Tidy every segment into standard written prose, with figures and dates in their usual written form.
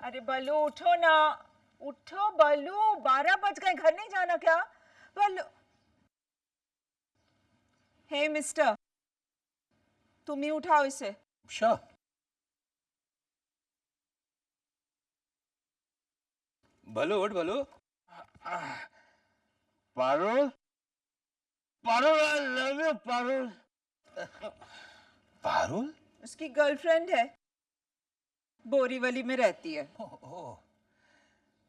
अरे बल्लू उठो ना, उठो बल्लू, 12 बज गए, घर नहीं जाना क्या? बल्लू, हे मिस्टर, तुम ही उठाओ इसे। Sure. बलू उठ बलू। Parul, Parul, I love you, Parul. Parul? उसकी गर्लफ्रेंड है, बोरीवली में रहती है। ओह,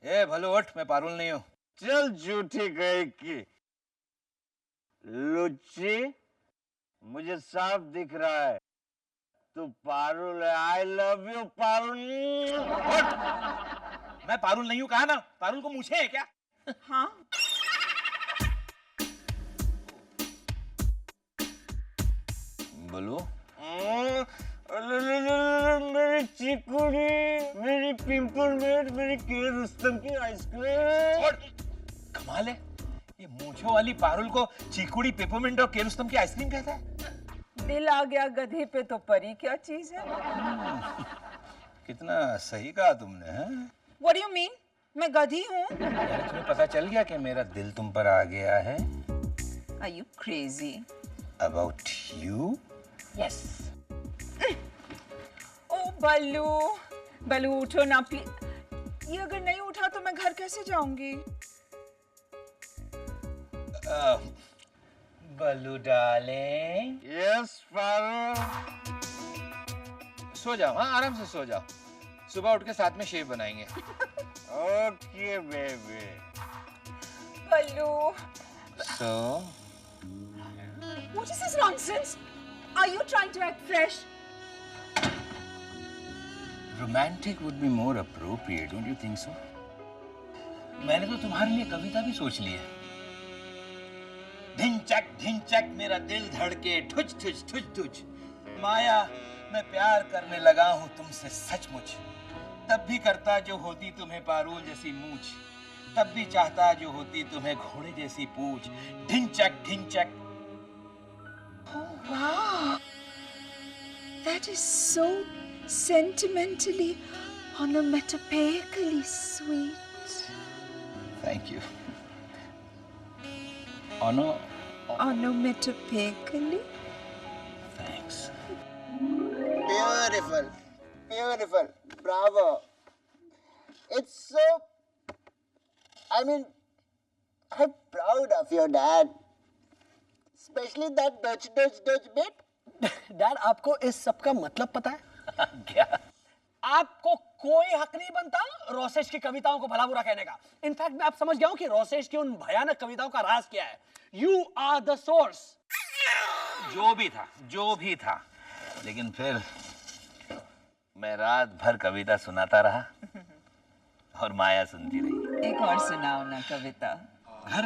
ए भलो उठ, मैं पारुल नहीं हूँ। चल झूठी गई की लुच्ची, मुझे साफ दिख रहा है तू पारुल है। I love you Parul. मैं पारुल नहीं हूँ, कहा ना? पारुल को मूछें है क्या? हाँ, बलू मेरी चिकुड़ी, मेरी पिंपलमेट, मेरी के रुस्तम की आइसक्रीम। कमाल है, ये मूछों वाली पारुल को चीकुड़ी, पेपरमिंट और केरुस्तम की आइसक्रीम कहता है। दिल आ गया गधे पे तो परी क्या चीज है? कितना सही कहा तुमने, हैं? What do you mean? मैं गधी हूँ? यार तुम्हें पता चल गया कि मेरा दिल तुम पर आ गया है? Are you crazy? About you? Yes. ओ बल्लू, बल्लू उठो ना प्लीज। ये अगर नहीं उठा तो मैं घर कैसे जाऊंगी? बलू डार्लिंग, यस पारुल। सो जाओ, हाँ आराम से सो जाओ। सुबह उठ के साथ में शेव बनाएंगे। Okay baby. Ballu, So, what is this nonsense? Are you trying to act fresh? romantic would be more appropriate, don't you think so? मैंने तो तुम्हारे लिए कविता भी सोच ली है। ढिंचक मेरा दिल धड़के, ठुच ठुच ठुच ठुच। माया, मैं प्यार करने लगा हूँ तुमसे सचमुच। तब भी करता जो होती तुम्हें पारुल जैसी मूछ, तब भी चाहता जो होती तुम्हें घोड़े जैसी पूछ। ढिंचक। Oh wow, that is so sentimentally, onomatopoeically sweet. Thank you. Onomatopoeically? Thanks. Beautiful, beautiful, bravo. It's so, I'm proud of your dad. Especially that Dutch bit. Dad, आपको इस सब का मतलब पता है? क्या? आपको कोई हक नहीं बनता रोसेश की कविताओं को भला बुरा कहने का। इनफैक्ट मैं आप समझ गया हूँ कि रोसेश की उन भयानक कविताओं का राज क्या है। You are the source. जो भी था, लेकिन फिर मैं रात भर कविता सुनाता रहा और माया सुनती रही। एक और सुनाओ ना कविता। घर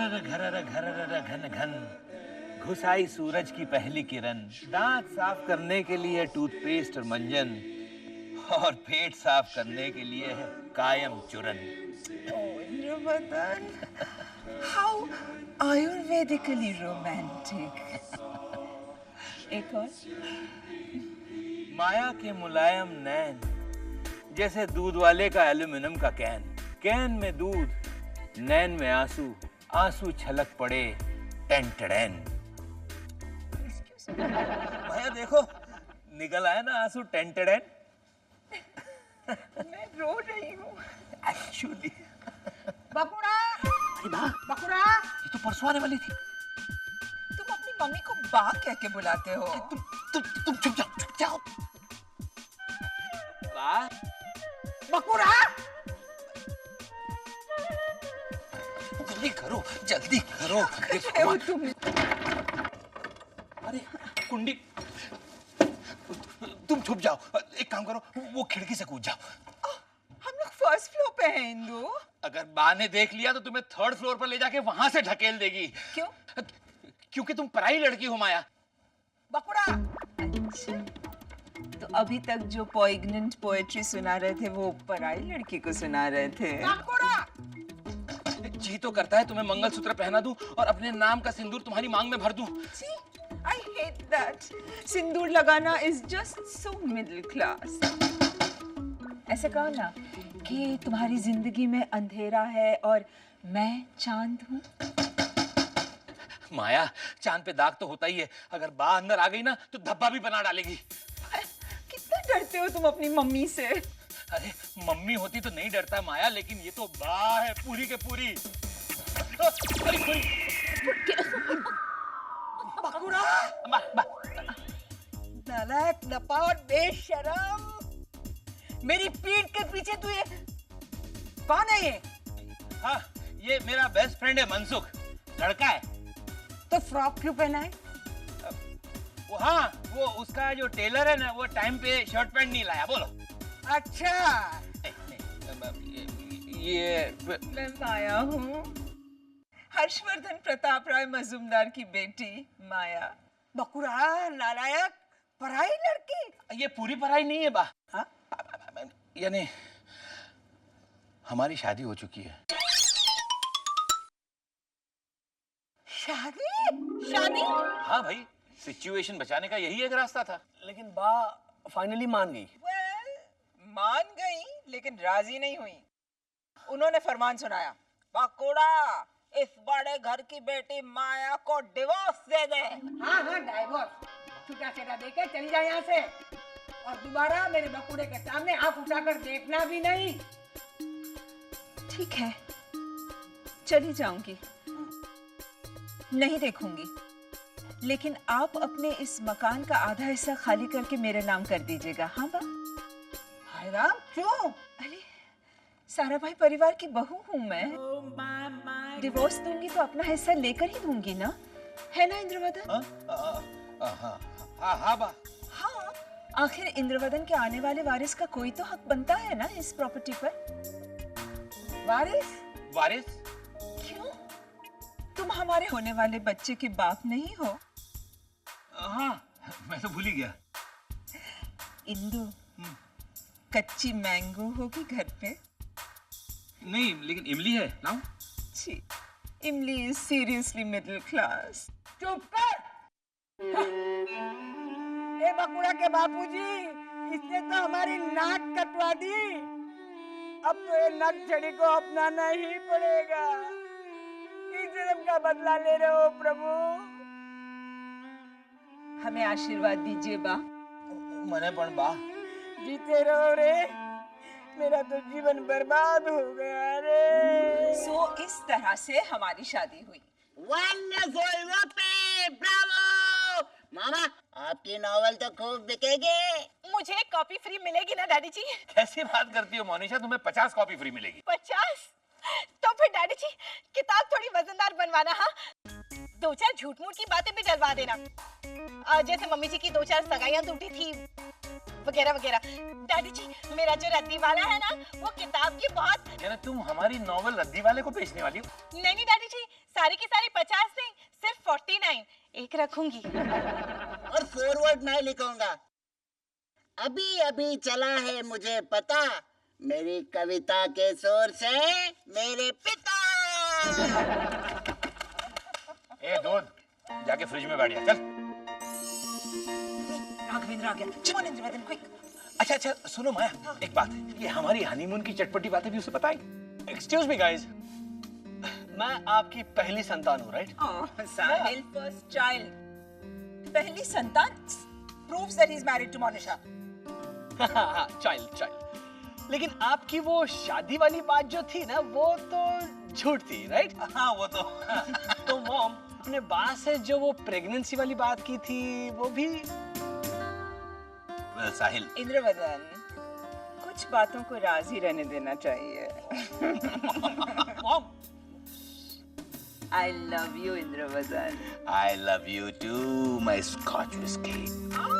घन घन घुसाई सूरज की पहली किरण, दांत साफ करने के लिए टूथपेस्ट और मंजन, और पेट साफ करने के लिए है कायम चूरन। How Ayurvedically romantic. एक और। माया के मुलायम नैन जैसे दूध वाले का एल्यूमिनियम का कैन में दूध, नैन में आंसू छलक पड़े टेंटड़ैन। माया देखो, निकल आया ना आंसू टेंटड़ैन। मैं रो रही हूँ। एक्चुअली बकुड़ा, बकुड़ा, ये तो परसों आने वाली थी। तुम अपनी मम्मी को बा कह के बुलाते हो। तुम चुप जाओ। वाह, बकुड़ा, जल्दी करो। हो तुम। अरे कुंडी, तुम छुप जाओ। एक काम करो, वो खिड़की से कूद जाओ। हम लोग फर्स्ट फ्लोर पे हैं इंदु। अगर बा ने देख लिया तो तुम्हें थर्ड फ्लोर पर ले जाके वहां से ढकेल देगी। क्यों? क्योंकि तुम पराई लड़की हो माया। बकुड़ा। अच्छा, तो अभी तक जो पोइग्नेंट पोएट्री सुना रहे थे वो पराई लड़की को सुना रहे थे। बकुड़ा। जी तो करता है तुम्हें मंगलसूत्र पहना दूं और अपने नाम का सिंदूर तुम्हारी मांग में भर दूं। See, I hate that. सिंदूर लगाना is just so middle class. ऐसे कहो ना कि तुम्हारी जिंदगी में अंधेरा है और मैं चांद हूँ? माया, चांद पे दाग तो होता ही है, अगर बा अंदर आ गई ना तो धब्बा भी बना डालेगी। कितना डरते हो तुम अपनी मम्मी से? अरे मम्मी होती तो नहीं डरता माया, लेकिन ये तो बा है पूरी के पूरी। बकुड़ा, नालायक, नपावत, बेशरम, मेरी पीठ के पीछे तू ये कौन है ये? हाँ, ये मेरा बेस्ट फ्रेंड है मनसुख, लड़का है। तो फ्रॉक क्यों पहना है? वो हाँ, वो उसका जो टेलर है ना, वो टाइम पे शर्ट पैंट नहीं लाया। बोलो। अच्छा, ये मैं माया हूँ, हर्षवर्धन प्रताप राय मजूमदार की बेटी माया। बकुड़ा, नालायक, पराई लड़की। ये पूरी पढ़ाई नहीं है बा। हाँ? यानी हमारी शादी हो चुकी है। शादी? शादी? हाँ भाई, सिचुएशन बचाने का यही एक रास्ता था। लेकिन बा फाइनली मान गई। मान गई, लेकिन राजी नहीं हुई। उन्होंने फरमान सुनाया, बकुड़ा, इस बड़े घर की बेटी माया को डिवोर्स दे दे। हाँ हाँ, डाइवोर्स छुटा छेटा देके चली जाए यहाँ से, और दोबारा मेरे बकुड़े के सामने आंख उठाकर देखना भी नहीं। ठीक है, चली जाऊंगी, नहीं देखूंगी, लेकिन आप अपने इस मकान का आधा हिस्सा खाली करके मेरे नाम कर दीजिएगा। हाँ बा? हाय राम, क्यों? अरे सारा भाई परिवार की बहू हूँ मैं, डिवोर्स दूंगी तो अपना हिस्सा लेकर ही दूंगी ना, है ना इंद्रवदन? हाँ बा। हाँ, आखिर इंद्रवदन के आने वाले वारिस का कोई तो हक बनता है ना इस प्रॉपर्टी पर। वारिस? वारिस? क्यों? तुम हमारे होने वाले बच्चे के बाप नहीं हो? हाँ, मैं तो भूल ही गया। इंदु, कच्ची मैंगो होगी घर पे? नहीं, लेकिन इमली है, लाऊं? छी, इमली इज सीरियसली मिडिल क्लास। चुप कर। ए बकुड़ा के बापूजी, इसने तो हमारी नाक कटवा दी। अब तो ये नक छड़ी को अपनाना ही पड़ेगा। इस जन्म का बदला ले रहे हो प्रभु। हमें आशीर्वाद दीजिए बा। मने पण बा। जीते रहो रे, मेरा तो जीवन बर्बाद हो गया रे। सो इस तरह से हमारी शादी हुई। Wonderful, वपे, Bravo! मामा, आपकी नॉवेल तो खूब बिकेगी। मुझे कॉपी फ्री मिलेगी ना डैडी जी? कैसी बात करती हो मोनिशा, तुम्हें 50 कॉपी फ्री मिलेगी। 50? तो फिर डैडी जी किताब थोड़ी वजनदार बनवाना। हाँ, 2-4 झूठ मूठ की बातें भी डलवा देना, जैसे मम्मी जी की 2-4 सगाइयां टूटी थी वगैरह वगैरह। डैडी जी, मेरा जो रद्दी वाला है ना, वो किताब की बहुत। यानी तुम हमारी नॉवेल रद्दी वाले को बेचने वाली हो? नहीं नहीं डैडी जी, सारी की सारी 50 नहीं, सिर्फ 49 एक रखूंगी। और फॉरवर्ड मैं लिखूंगा। अभी अभी चला है मुझे पता, मेरी कविता के सोर्स है मेरे पिता। ए दूध, जाके फ्रिज में बैठ जा, चल। राघवेंद्र आ गया। Come on, Indravadan, quick. अच्छा, सुनो माया, एक बात, ये हमारी हनीमून की चटपटी बातें भी उसे बताई। एक्सक्यूज मी गाइस, मैं आपकी पहली संतान हूँ, right? Oh, Sahil, first child. पहली संतान proves that he's married to Monisha. Child. लेकिन आपकी वो शादी वाली बात जो थी ना, वो तो झूठ थी, राइट? हाँ, वो तो। तो मॉम, अपने बात से जो वो प्रेगनेंसी वाली बात की थी, वो भी। साहिल, इंद्रवदन, कुछ बातों को राजी रहने देना चाहिए। Mom, I love you, Indravadan. I love you too, my Scotch whiskey. Ah,